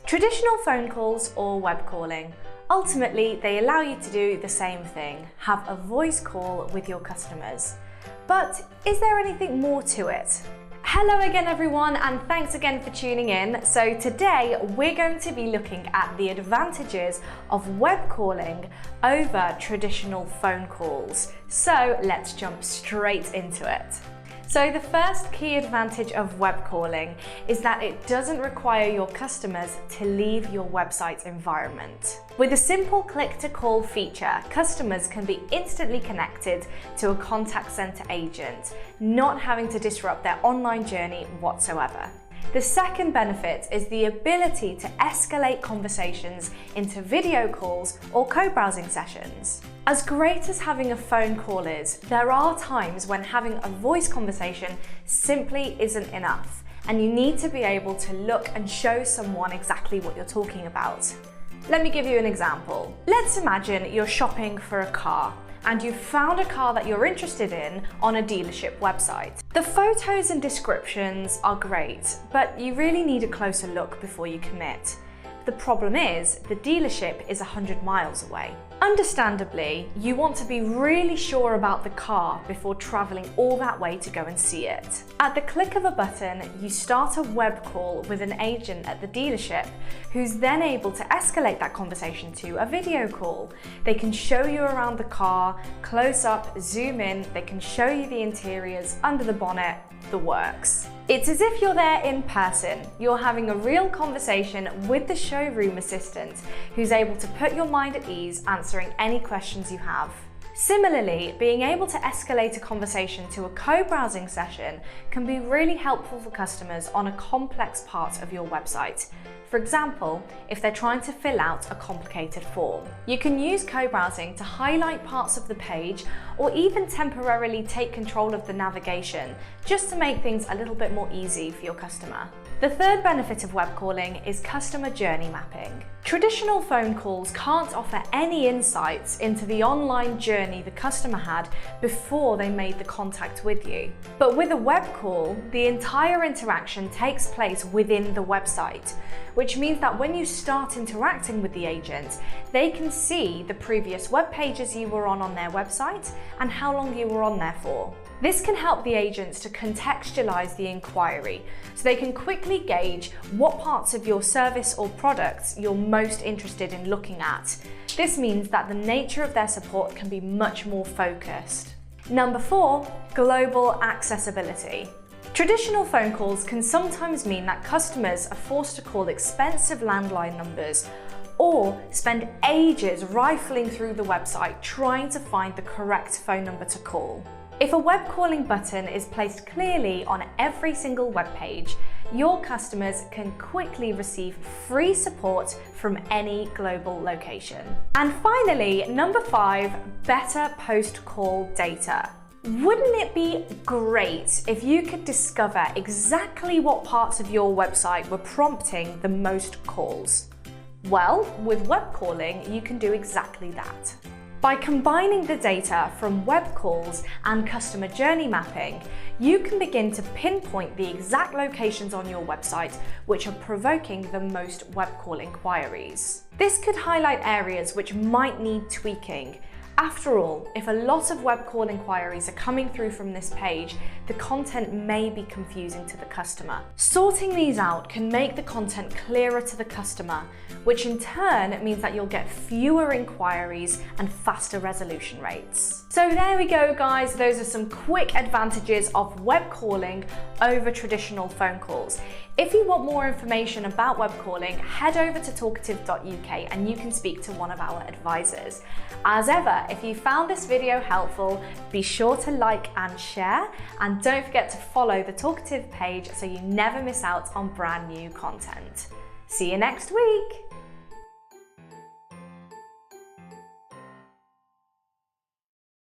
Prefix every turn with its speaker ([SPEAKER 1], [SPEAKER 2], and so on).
[SPEAKER 1] Traditional phone calls or web calling. Ultimately, they allow you to do the same thing, have a voice call with your customers. But is there anything more to it? Hello again everyone, and thanks again for tuning in. So today we're going to be looking at the advantages of web calling over traditional phone calls. So let's jump straight into it. So the first key advantage of web calling is that it doesn't require your customers to leave your website environment. With a simple click to call feature, customers can be instantly connected to a contact center agent, not having to disrupt their online journey whatsoever. The second benefit is the ability to escalate conversations into video calls or co-browsing sessions. As great as having a phone call is, there are times when having a voice conversation simply isn't enough, and you need to be able to look and show someone exactly what you're talking about. Let me give you an example. Let's imagine you're shopping for a car and you've found a car that you're interested in on a dealership website. The photos and descriptions are great, but you really need a closer look before you commit. The problem is, the dealership is 100 miles away. Understandably, you want to be really sure about the car before traveling all that way to go and see it. At the click of a button, you start a web call with an agent at the dealership who's then able to escalate that conversation to a video call. They can show you around the car, close up, zoom in, they can show you the interiors, under the bonnet, the works. It's as if you're there in person. You're having a real conversation with the showroom assistant who's able to put your mind at ease, answering any questions you have. Similarly, being able to escalate a conversation to a co-browsing session can be really helpful for customers on a complex part of your website. For example, if they're trying to fill out a complicated form. You can use co-browsing to highlight parts of the page or even temporarily take control of the navigation, just to make things a little bit more easy for your customer. The third benefit of web calling is customer journey mapping. Traditional phone calls can't offer any insights into the online journey the customer had before they made the contact with you. But with a web call, the entire interaction takes place within the website, which means that when you start interacting with the agent, they can see the previous web pages you were on their website and how long you were on there for. This can help the agents to contextualize the inquiry, so they can quickly gauge what parts of your service or products you're most interested in looking at. This means that the nature of their support can be much more focused. Number 4, global accessibility. Traditional phone calls can sometimes mean that customers are forced to call expensive landline numbers or spend ages rifling through the website trying to find the correct phone number to call. If a web calling button is placed clearly on every single web page, your customers can quickly receive free support from any global location. And finally, number 5, better post-call data. Wouldn't it be great if you could discover exactly what parts of your website were prompting the most calls? Well, with web calling, you can do exactly that. By combining the data from web calls and customer journey mapping, you can begin to pinpoint the exact locations on your website which are provoking the most web call inquiries. This could highlight areas which might need tweaking. After all, if a lot of web call inquiries are coming through from this page, the content may be confusing to the customer. Sorting these out can make the content clearer to the customer, which in turn means that you'll get fewer inquiries and faster resolution rates. So there we go, guys. Those are some quick advantages of web calling over traditional phone calls. If you want more information about web calling, head over to talkative.uk and you can speak to one of our advisors. As ever, if you found this video helpful, be sure to like and share, and don't forget to follow the Talkative page so you never miss out on brand new content. See you next week.